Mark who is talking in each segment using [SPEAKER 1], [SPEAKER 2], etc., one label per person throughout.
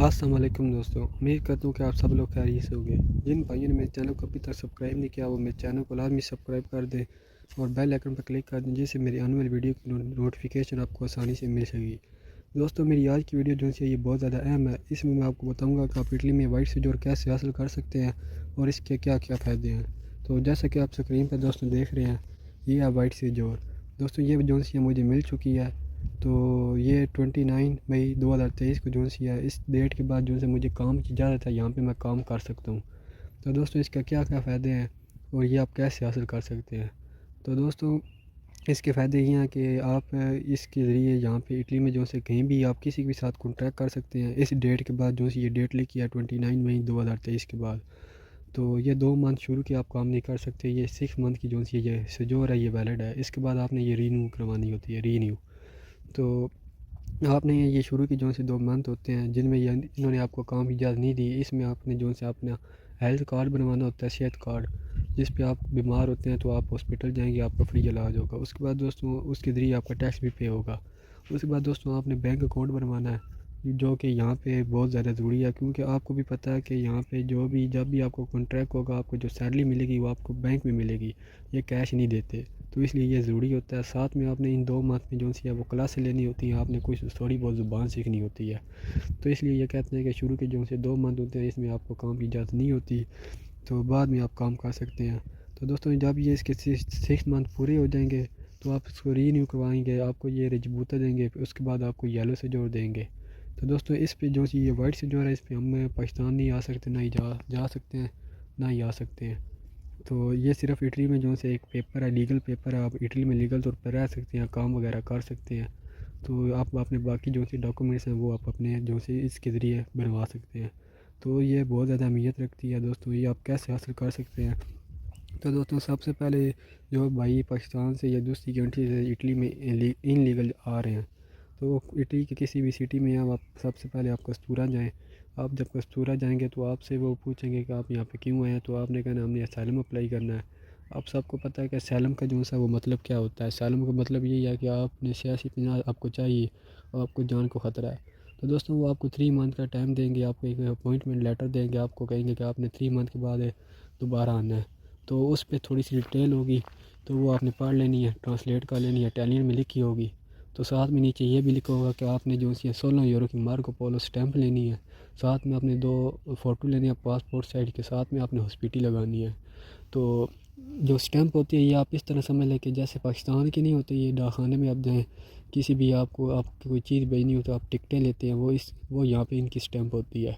[SPEAKER 1] अस्सलाम वालेकुम दोस्तों, उम्मीद करता हूँ कि आप सब लोग खैरियत से होंगे। जिन भाइयों ने मेरे चैनल को अभी तक सब्सक्राइब नहीं किया वो मेरे चैनल को लाजमी सब्सक्राइब कर दें और बेल आइकन पर क्लिक कर दें, जिससे मेरी आने वाली वीडियो की नोटिफिकेशन आपको आसानी से मिल सकेगी। दोस्तों, मेरी आज की वीडियो जो है ये बहुत ज़्यादा अहम है। इसमें मैं आपको बताऊँगा कि आप इटली में वाइट सिजोर कैसे हासिल कर सकते हैं और इसके क्या क्या फ़ायदे हैं। तो जैसा कि आप स्क्रीन पर दोस्तों देख रहे हैं, ये है वाइट सिजोर। दोस्तों, ये जो है मुझे मिल चुकी है। तो ये 29 मई 2023 को जो है इस डेट के बाद जो है मुझे काम की इजाज़त है, यहाँ पे मैं काम कर सकता हूँ। तो दोस्तों, इसका क्या क्या फ़ायदे हैं और ये आप कैसे हासिल कर सकते हैं। तो दोस्तों, इसके फ़ायदे ये हैं कि आप इसके ज़रिए यहाँ पे इटली में जो है कहीं भी आप किसी के भी साथ कॉन्टैक्ट कर सकते हैं। इस डेट के बाद जो है ये डेट लिखी है 29 मई 2023 के बाद। तो ये 2 मंथ शुरू के आप काम नहीं कर सकते। ये 6 मंथ की जो है ये सिजोर है, ये वैलिड है। इसके बाद आपने ये रीन्यू करवानी होती है, रीन्यू। तो आपने ये शुरू की जो से 2 मंथ होते हैं जिनमें ये इन्होंने आपको काम की इजाज़त नहीं दी। इसमें आपने जो से अपना हेल्थ कार्ड बनवाना होता है, सेहत कार्ड, जिस पे आप बीमार होते हैं तो आप हॉस्पिटल जाएंगे, आपका फ्री इलाज होगा। उसके बाद दोस्तों उसके ज़रिए आपका टैक्स भी पे होगा। उसके बाद दोस्तों आपने बैंक अकाउंट बनवाना है, जो कि यहाँ पे बहुत ज़्यादा ज़रूरी है, क्योंकि आपको भी पता है कि यहाँ पे जब भी आपको कॉन्ट्रैक्ट होगा, आपको जो सैलरी मिलेगी वो आपको बैंक में मिलेगी, ये कैश नहीं देते। तो इसलिए ये ज़रूरी होता है। साथ में आपने इन 2 मंथ में जो सी है वो क्लासें लेनी होती हैं, आपने कुछ थोड़ी बहुत ज़ुबान सीखनी होती है। तो इसलिए ये कहते हैं कि शुरू के जो से 2 मंथ होते हैं इसमें आपको काम की इजाज़त नहीं होती, तो बाद में आप काम कर सकते हैं। तो दोस्तों, जब ये इसके 6 मंथ पूरे हो जाएंगे तो आप इसको रीन्यू करवाएंगे, आपको ये रजबूता देंगे, फिर उसके बाद आपको येलो से जोड़ देंगे। तो दोस्तों, इस पे जो ये वाइट से जो है इस पे हम पाकिस्तान नहीं आ सकते, ना ही जा सकते हैं, ना ही आ सकते हैं। तो ये सिर्फ इटली में जो से एक पेपर है, लीगल पेपर है। आप इटली में लीगल तौर पर रह सकते हैं, काम वगैरह कर सकते हैं। तो आप अपने बाकी जो से डॉक्यूमेंट्स हैं वो आप अपने जो से इसके ज़रिए बनवा सकते हैं। तो ये बहुत ज़्यादा अहमियत रखती है दोस्तों। ये आप कैसे हासिल कर सकते हैं। तो दोस्तों, सबसे पहले जो भाई पाकिस्तान से या दूसरी कंट्री से इटली में इन लीगल आ रहे हैं, तो इटली के किसी भी सिटी में आप सबसे पहले आप कस्तूरा जाएँ। आप जब कस्तूरा जाएंगे तो आपसे वो पूछेंगे कि आप यहाँ पे क्यों आए हैं, तो आपने कहना हमने असylum अप्लाई करना है। आप सबको पता है कि असylum का जो सा वो मतलब क्या होता है। असylum का मतलब यही है कि आपने सियासी पनाह आपको चाहिए और आपको जान को ख़तरा है। तो दोस्तों, वो आपको 3 मंथ का टाइम देंगे, आपको एक अपॉइंटमेंट लेटर देंगे, आपको कहेंगे कि आपने 3 मंथ के बाद दोबारा आना है। तो उस पर थोड़ी सी डिटेल होगी, तो वो आपने पढ़ लेनी है, ट्रांसलेट कर लेनी है, इटालियन में लिखी होगी। तो साथ में नीचे ये भी लिखा होगा कि आपने जो सी 16 यूरो की मार्को पोलो स्टैंप लेनी है। साथ में आपने 2 फ़ोटो लेने हैं पासपोर्ट साइज़ के, साथ में आपने हॉस्पिटल लगानी है। तो जो स्टैंप होती है ये आप इस तरह समझ लें कि जैसे पाकिस्तान की नहीं होती, ये डाकखाने में आप जाएँ, किसी भी आपकी कोई चीज़ भेजनी हो तो आप टिकटें लेते हैं, वो यहाँ पे इनकी स्टैंप होती है।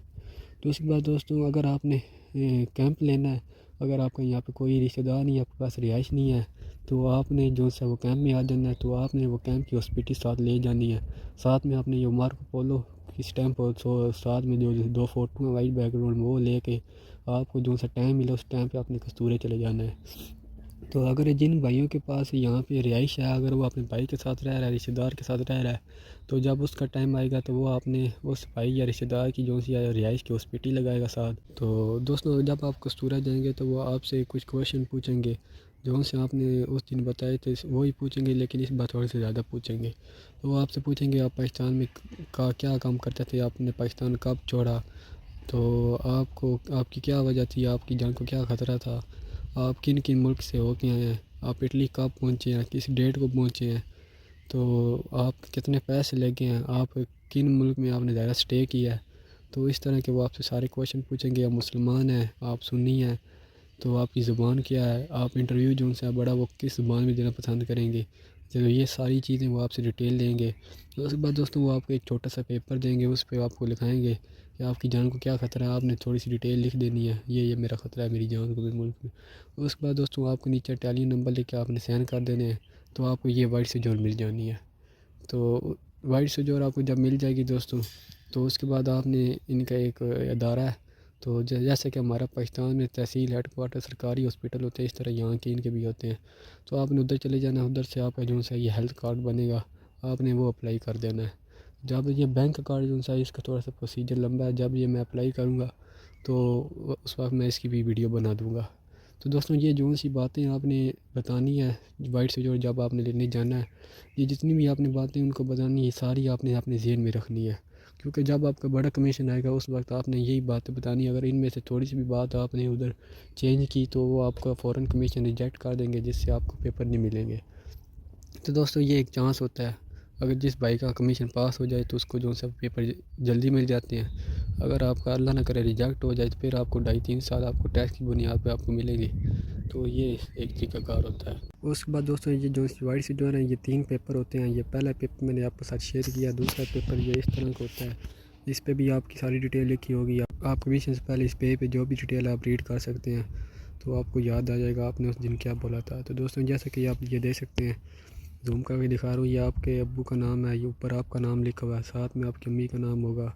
[SPEAKER 1] तो उसके बाद दोस्तों, अगर आपने कैंप लेना है, अगर आपका यहाँ पे कोई रिश्तेदार नहीं है, आपके पास रिहाइश नहीं है, तो आपने जो सा वो कैंप में आ जाना है। तो आपने वो कैंप की हॉस्पिटल साथ ले जानी है। साथ में आपने जो मार्को पोलो की स्टैंप और साथ में जो 2 फ़ोटो हैं वाइट बैकग्राउंड में, वो लेके आपको जो सा टाइम मिले उस टाइम पे आपने कस्तूरे चले जाना है। तो अगर जिन भाइयों के पास यहाँ पे रिहाइश है, अगर वो अपने भाई के साथ रह रहा है, रिश्तेदार के साथ रह रहा है, तो जब उसका टाइम आएगा तो वो आपने उस भाई या रिश्तेदार की जो सी रिहाइश की हॉस्पिटल लगाएगा साथ। तो दोस्तों, जब आप कस्तूरा जाएंगे तो वो आपसे कुछ क्वेश्चन पूछेंगे, जो से आपने उस दिन बताए थे वही पूछेंगे, लेकिन इस बार थोड़े से ज़्यादा पूछेंगे। तो वो आपसे पूछेंगे आप पाकिस्तान में का क्या काम करते थे, आपने पाकिस्तान कब छोड़ा, तो आपको आपकी क्या वजह थी, आपकी जान को क्या ख़तरा था, आप किन किन मुल्क से होके आए हैं, आप इटली कब पहुँचे हैं, किस डेट को पहुँचे हैं, तो आप कितने पैसे लगे हैं, आप किन मुल्क में आपने ज़्यादा स्टे किया है। तो इस तरह के वो आपसे सारे क्वेश्चन पूछेंगे। आप मुसलमान हैं, आप सुन्नी हैं, तो आपकी ज़ुबान क्या है, आप इंटरव्यू जो उनसे बड़ा वो किस ज़ुबान में देना पसंद करेंगे। तो ये सारी चीज़ें वो आपसे डिटेल देंगे। तो उसके बाद दोस्तों, वो आपको एक छोटा सा पेपर देंगे, उस पे आपको लिखाएंगे कि आपकी जान को क्या ख़तरा है। आपने थोड़ी सी डिटेल लिख देनी है, ये मेरा ख़तरा है मेरी जान को भी मुल्क में। उसके बाद दोस्तों, आपको नीचे इटालियन नंबर लेके आपने साइन कर देने हैं, तो आपको ये वाइट से जोर मिल जानी है। तो वाइट से जोर आपको जब मिल जाएगी दोस्तों, तो उसके बाद आपने इनका एक अदारा है, तो जैसे कि हमारा पाकिस्तान में तहसील हेडक्वार्टर सरकारी हॉस्पिटल होते हैं, इस तरह यहाँ के इनके भी होते हैं। तो आपने उधर चले जाना है, उधर से आपका जो सा ये हेल्थ कार्ड बनेगा, आपने वो अप्लाई कर देना है। जब ये बैंक कार्ड जो सा इसका थोड़ा सा प्रोसीजर लंबा है, जब ये मैं अप्लाई करूँगा तो उस वक्त मैं इसकी भी वीडियो बना दूँगा। तो दोस्तों, ये जो सी बातें आपने बतानी है वाइट से जो जब आपने लेने जाना है, ये जितनी भी आपने बातें उनको बतानी है, सारी आपने अपने ज़हन में रखनी है, क्योंकि जब आपका बड़ा कमीशन आएगा उस वक्त आपने यही बातें बतानी। अगर इनमें से थोड़ी सी भी बात आपने उधर चेंज की तो वो आपका फ़ौरन कमीशन रिजेक्ट कर देंगे, जिससे आपको पेपर नहीं मिलेंगे। तो दोस्तों ये एक चांस होता है, अगर जिस भाई का कमीशन पास हो जाए तो उसको जो सब पेपर जल्दी मिल जाते हैं। अगर आपका अल्लाह ना करे रिजेक्ट हो जाए तो फिर आपको 2.5-3 साल आपको टैक्स की बुनियाद पे आपको मिलेगी। तो ये एक तरीका कार होता है। उसके बाद दोस्तों ये जो वाइट शीट जो है ना, ये 3 पेपर होते हैं। ये पहला पेपर मैंने आपके साथ शेयर किया, दूसरा पेपर ये इस तरह का होता है। इस पे भी आपकी सारी डिटेल लिखी होगी। आप कमीशन से पहले इस पे जो भी डिटेल आप रीड कर सकते हैं, तो आपको याद आ जाएगा आपने उस दिन क्या बोला था। तो दोस्तों जैसा कि आप ये देख सकते हैं, जूम करके दिखा रहा हूँ, ये आपके अब्बू का नाम है, ये ऊपर आपका नाम लिखा हुआ है, साथ में आपकी अम्मी का नाम होगा।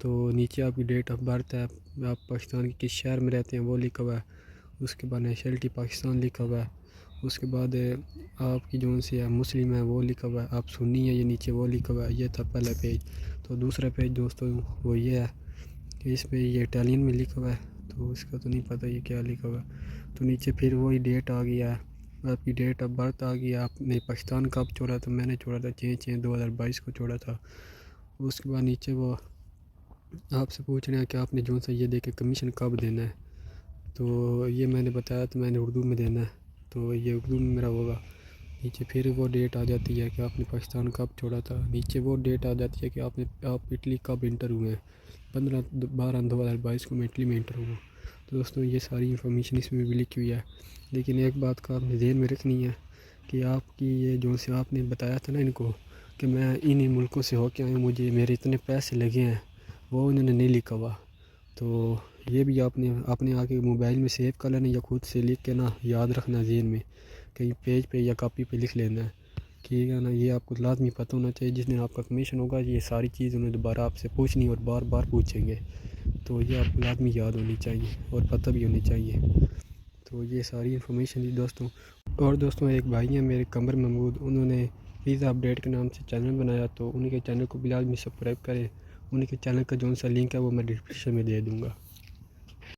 [SPEAKER 1] तो नीचे आपकी डेट ऑफ बर्थ है, आप पाकिस्तान के किस शहर में रहते हैं वो लिखा हुआ है। उसके बाद नेशनलिटी पाकिस्तान लिखा हुआ है। उसके बाद आपकी जो सी है मुस्लिम है वो लिखा हुआ है। आप सुन्नी है ये नीचे वो लिखा हुआ है। ये था पहला पेज। तो दूसरा पेज दोस्तों वो ये है कि इस पे ये इटालियन में लिखा हुआ है, तो इसका तो नहीं पता ये क्या लिखा हुआ है। तो नीचे फिर वही डेट आ गया है, आपकी डेट ऑफ बर्थ आ गई। आपने पाकिस्तान कब छोड़ा था? मैंने छोड़ा था 6/6/2022 को छोड़ा था। उसके बाद नीचे वो आपसे पूछ रहे हैं कि आपने जो सा ये देखे कमीशन कब देना है। तो ये मैंने बताया तो मैंने उर्दू में देना है, तो ये उर्दू में मेरा होगा। नीचे फिर वो डेट आ जाती है कि आपने पाकिस्तान कब छोड़ा था। नीचे वो डेट आ जाती है कि आप इटली कब इंटर हुए हैं। 15/12/2022 को मैं इटली में इंटर हुआ। तो दोस्तों ये सारी इन्फॉर्मेशन इसमें भी लिखी हुई है। लेकिन एक बात का आपने ध्यान में रखनी है कि आपकी ये जो से आपने बताया था ना इनको कि मैं इन मुल्कों से होके आया हूँ, मुझे मेरे इतने पैसे लगे हैं, वो उन्होंने नहीं लिखा हुआ। तो ये भी आपने अपने आके मोबाइल में सेव कर लेना या खुद से लिख के ना याद रखना ज़हन में, कहीं पेज पे या कॉपी पे लिख लेना है। ठीक है ना, ये आपको लाजमी पता होना चाहिए। जिस दिन आपका कमीशन होगा ये सारी चीज़ उन्हें दोबारा आपसे पूछनी और बार बार पूछेंगे, तो ये आपको लाजमी याद होनी चाहिए और पता भी होनी चाहिए। तो ये सारी इन्फॉर्मेशन थी दोस्तों। और दोस्तों एक भाई हैं मेरे कमर महमूद, उन्होंने पिज़्ज़ा अपडेट के नाम से चैनल बनाया, तो उनके चैनल को भी लाजमी सब्सक्राइब करें। उनके चैनल का जो सा लिंक है वो मैं डिस्क्रिप्शन में दे दूँगा।